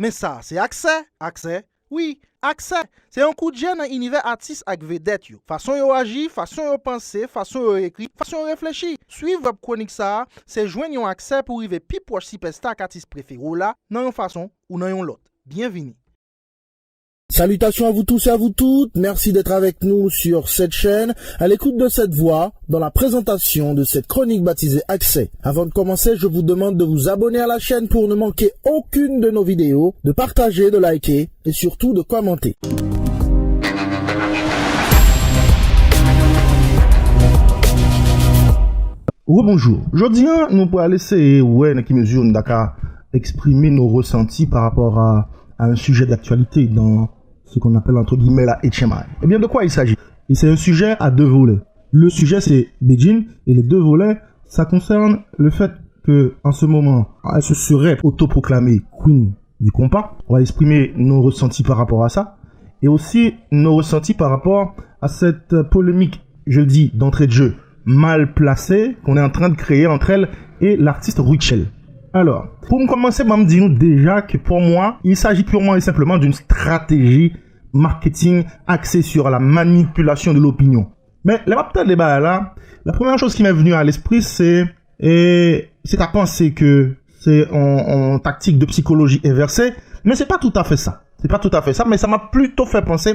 Mais ça, c'est accès. Accès? Oui, accès. C'est un coup de gêne dans l'univers artiste avec vedette. Façon yo agir, façon yo penser, façon yo écrit, façon yo réfléchir. Suivre votre chronique ça, c'est joindre un accès pour arriver plus proche superstar artiste préféré là, dans une façon ou dans une autre. Bienvenue. Salutations à vous tous et à vous toutes, merci d'être avec nous sur cette chaîne, à l'écoute de cette voix, dans la présentation de cette chronique baptisée Accès. Avant de commencer, je vous demande de vous abonner à la chaîne pour ne manquer aucune de nos vidéos, de partager, de liker et surtout de commenter. Bonjour. Aujourd'hui, nous pourrons laisser qui mesure d'accord exprimer nos ressentis par rapport à un sujet d'actualité dans ce qu'on appelle entre guillemets la HMI. Eh bien, de quoi il s'agit? Et c'est un sujet à deux volets. Le sujet, c'est Beijing, et les deux volets, ça concerne le fait que, en ce moment, elle se serait autoproclamée Queen du compas. On va exprimer nos ressentis par rapport à ça, et aussi nos ressentis par rapport à cette polémique, je le dis, d'entrée de jeu, mal placée, qu'on est en train de créer entre elle et l'artiste Rachel. Alors, pour me commencer, me dire déjà que pour moi, il s'agit purement et simplement d'une stratégie marketing axée sur la manipulation de l'opinion. Mais là, la première chose qui m'est venue à l'esprit, c'est à penser que c'est en tactique de psychologie inversée, mais c'est pas tout à fait ça. C'est pas tout à fait ça, mais ça m'a plutôt fait penser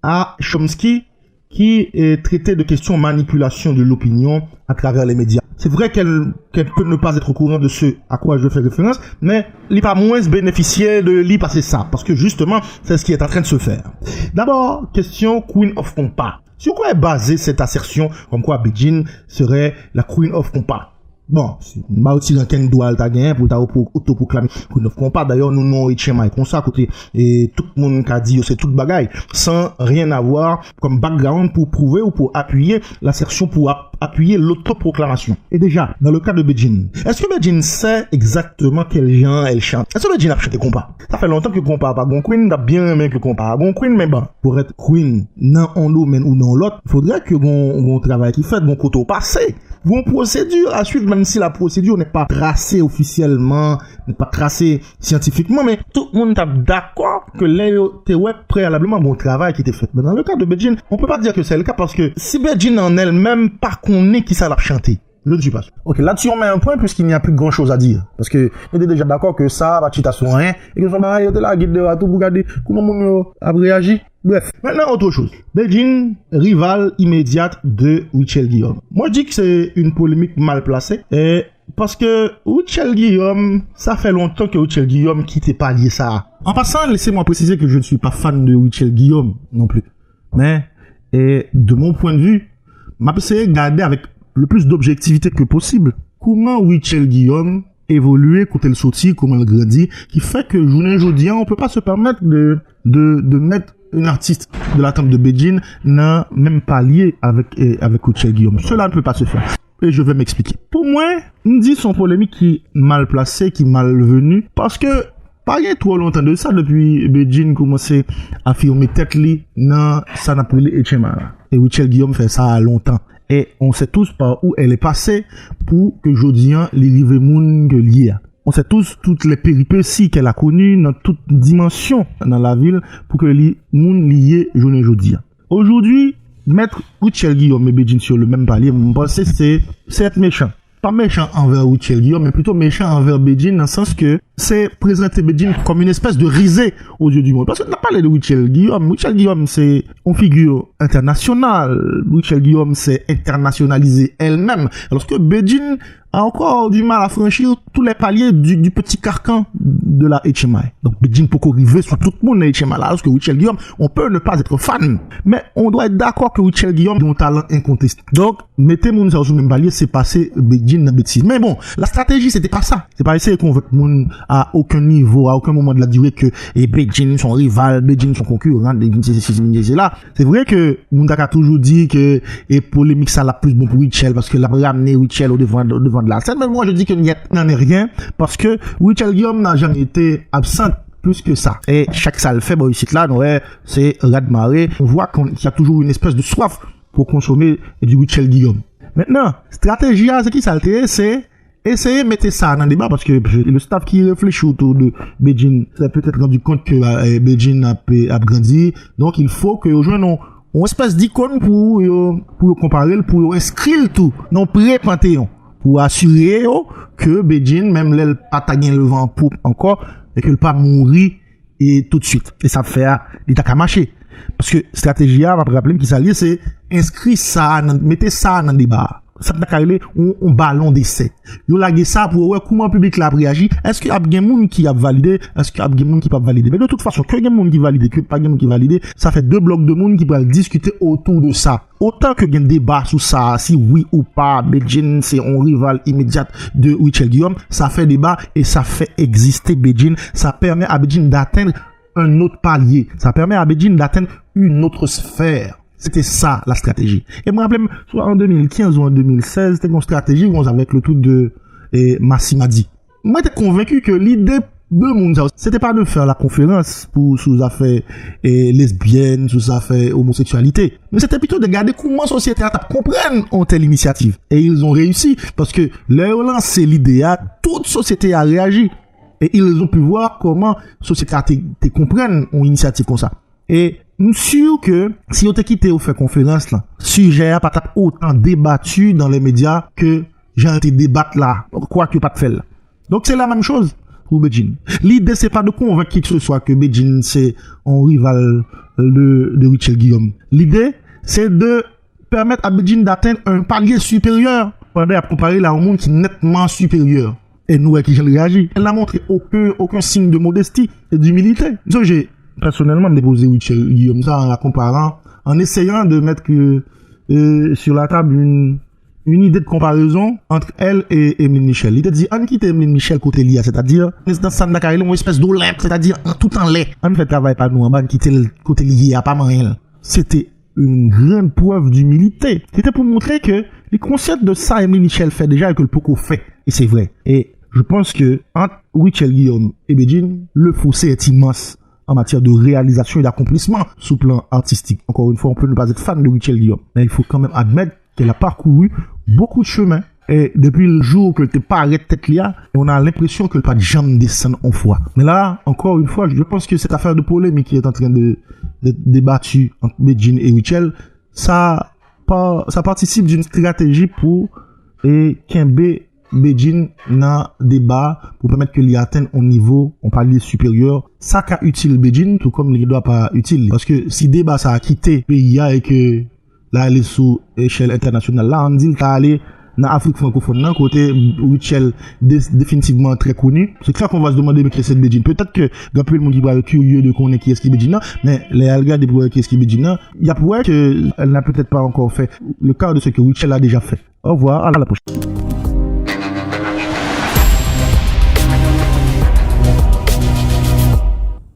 à Chomsky, qui est traité de questions manipulation de l'opinion à travers les médias. C'est vrai qu'elle peut ne pas être au courant de ce à quoi je fais référence, mais elle n'est pas moins bénéficiaire de l'y passer ça, parce que justement, c'est ce qui est en train de se faire. D'abord, question Queen of Compas. Sur quoi est basée cette assertion, comme quoi Beijing serait la Queen of Compas? Bon, c'est pas aussi dans quel doit ta gagner pour autoproclamer Queen of Compas. D'ailleurs, nous non HMI comme ça côté et tout le monde qui a dit c'est toute bagaille sans rien avoir comme background pour prouver ou pour appuyer l'assertion, pour appuyer l'autoproclamation. Et déjà, dans le cas de Beijing, est-ce que Beijing sait exactement quel genre elle chante? Est-ce que Beijing a chanté compas? Ça fait longtemps que compas pas bon Queen, t'as bien aimé que compas bon Queen, mais bon, pour être Queen dans un domaine ou dans l'autre, il faudrait que bon travail qui fait bon côté passé. Bon procédure à suivre, même si la procédure n'est pas tracée officiellement, n'est pas tracée scientifiquement, mais tout le monde est d'accord que l'était préalablement bon travail qui était fait. Mais dans le cas de Beijing, on peut pas dire que c'est le cas parce que si Beijing en elle-même pas connaît qui ça l'a chanté, je ne suis pas sûr. Ok, là-dessus on met un point puisqu'il n'y a plus grand chose à dire. Parce que on est déjà d'accord que ça va chita son rien et que son mari était là guide à tout pour regarder comment on a réagi. Bref, maintenant autre chose. Beijing, rival immédiate de Rachel Guillaume. Moi je dis que c'est une polémique mal placée et parce que Rachel Guillaume, ça fait longtemps que Rachel Guillaume quittait pas lié ça. En passant, laissez-moi préciser que je ne suis pas fan de Rachel Guillaume non plus. Mais de mon point de vue, m'a essayé de garder avec le plus d'objectivité que possible comment Rachel Guillaume évoluer quand elle sortit, comment elle grandit, qui fait que journée aujourd'hui, on peut pas se permettre de mettre une artiste de la table de Beijing n'a même pas lié avec Rachel Guillaume. Cela ne peut pas se faire. Et je vais m'expliquer. Pour moi, on dit son polémique qui est mal placé, qui est malvenu, parce que pas y a trop longtemps de ça depuis Beijing commençait à affirmer tête li dans ça n'a pris les HMI. Et Rachel Guillaume fait ça à longtemps. Et on sait tous par où elle est passée pour que Jodian les rive moun que lié. On sait tous toutes les péripéties qu'elle a connues dans toute dimension dans la ville pour que les moun lié journée Jodian. Aujourd'hui, mettre Rachel Guillaume et Beijing sur le même palier, je pense que c'est être méchant. Pas méchant envers Rachel Guillaume, mais plutôt méchant envers Beijing dans le sens que c'est présenter Beijing comme une espèce de risée aux yeux du monde. Parce qu'on a parlé de Rachel Guillaume. Rachel Guillaume, c'est une figure internationale. Rachel Guillaume, c'est internationalisé elle-même. Alors que Beijing a encore du mal à franchir tous les paliers du petit carcan de la HMI. Donc Beijing peut arriver sur tout le monde dans HMI. Alors que Rachel Guillaume, on peut ne pas être fan. Mais on doit être d'accord que Rachel Guillaume a un talent incontesté. Donc, mettez mon sur le même palier, c'est passé Beijing dans bêtise. Mais bon, la stratégie, c'était pas ça. C'est pas essayer qu'on veut monde à aucun niveau, à aucun moment de la durée que Beijing son rival, Beijing son concurrent, là. C'est vrai que Moundaka a toujours dit que polémique ça la plus bon pour Rachel parce que l'a ramené Rachel au devant de la scène. Mais moi je dis qu'il n'y en est rien parce que Rachel Guillaume n'a jamais été absente plus que ça. Et chaque salle fait, bon, ici là, ouais, c'est raz-de-marée. On voit qu'il y a toujours une espèce de soif pour consommer du Rachel Guillaume. Maintenant, stratégie, c'est qui ça c'est essayez de mettre ça dans le débat parce que le staff qui réfléchit autour de Beijing s'est peut-être rendu compte que Beijing a grandi. Donc, il faut que rejoignons une espèce d'icône pour comparer, pour inscrire tout dans le pré-panthéon. Pour assurer que Beijing, même là, pas gagné le vent pour encore, et que le pas mourir et tout de suite. Et ça fait, l'état qu'à marcher. Parce que stratégie, va rappeler qui s'allie, c'est inscrire ça, mettez ça dans le débat. Ça n'a qu'à aller un ballon d'essai. Yo lagé ça pour voir comment le public l'a réagi. Est-ce qu'il y a des gens qui a validé? Est-ce qu'il y a des gens qui pas validé? Mais de toute façon, que il y a des gens qui validé, que pas des gens qui validé, ça fait deux blocs de monde qui peuvent discuter autour de ça. Autant que il y a un débat sur ça, si oui ou pas, Beijing c'est un rival immédiat de Richel Guillaume, ça fait débat et ça fait exister Beijing. Ça permet à Beijing d'atteindre un autre palier. Ça permet à Beijing d'atteindre une autre sphère. C'était ça, la stratégie. Et moi, rappelle, soit en 2015 ou en 2016, c'était une stratégie avec le truc de Massimadi. Moi, j'étais convaincu que l'idée de Mounzao, c'était pas de faire la conférence sous affaires lesbiennes, sous affaires homosexualité. Mais c'était plutôt de garder comment la société a comprenne en telle initiative. Et ils ont réussi, parce que leur lancé l'idée, toute société a réagi. Et ils ont pu voir comment la société a comprenne une initiative comme ça. Et nous sûr que si on t'a quitté ou fait conférence là, sujet a pas autant débattu dans les médias que j'ai été débattre là, quoi que pas de fait là. Donc c'est la même chose pour Beijing. L'idée c'est pas de convaincre qui que ce soit que Beijing c'est un rival de Richel Guillaume. L'idée c'est de permettre à Beijing d'atteindre un palier supérieur, pendant à comparer là au monde qui est nettement supérieur. Et nous qui j'ai réagi, elle n'a montré aucun signe de modestie et d'humilité. Donc j'ai personnellement déposé Richel Guillaume ça en la comparant, en essayant de mettre sur la table une idée de comparaison entre elle et Emeline Michel. Il te dit, on quitte Emeline Michel côté lié, c'est-à-dire, dans Sanda Karel, une espèce d'Olympe, c'est-à-dire, tout en lait. On fait travail pas nous, on va quitter le côté lié, à pas moyen. C'était une grande preuve d'humilité. C'était pour montrer que les concepts de ça, Emeline Michel fait déjà et que le Poco fait. Et c'est vrai. Et je pense que, entre Richel Guillaume et Beijing, le fossé est immense en matière de réalisation et d'accomplissement sous plan artistique. Encore une fois, on peut ne pas être fan de Richel Guillaume, mais il faut quand même admettre qu'elle a parcouru beaucoup de chemin. Et depuis le jour que tu pas arrêté tête là, on a l'impression que le pas de jamais descendre en foi. Mais là, encore une fois, je pense que cette affaire de polémique qui est en train de débattue entre Beijing et Richel, ça participe d'une stratégie pour Kembe Beijing dans débat pour permettre que l'y atteigne au niveau, on palier supérieur. Ça qu'a utile Beijing, tout comme il doit pas utile. Parce que si débat ça a quitté pays et que là, elle est sous échelle internationale, là, on dit qu'à aller dans l'Afrique francophone, là, côté Richel définitivement très connu. C'est clair qu'on va se demander mais qui c'est Beijing. Peut-être que, d'un peu le monde qui va être curieux de connaître qui est-ce qui Beijing, mais les algas de qui est-ce qui Beijing, il y a pour elle qu'elle n'a peut-être pas encore fait le quart de ce que Richel a déjà fait. Au revoir, à la prochaine.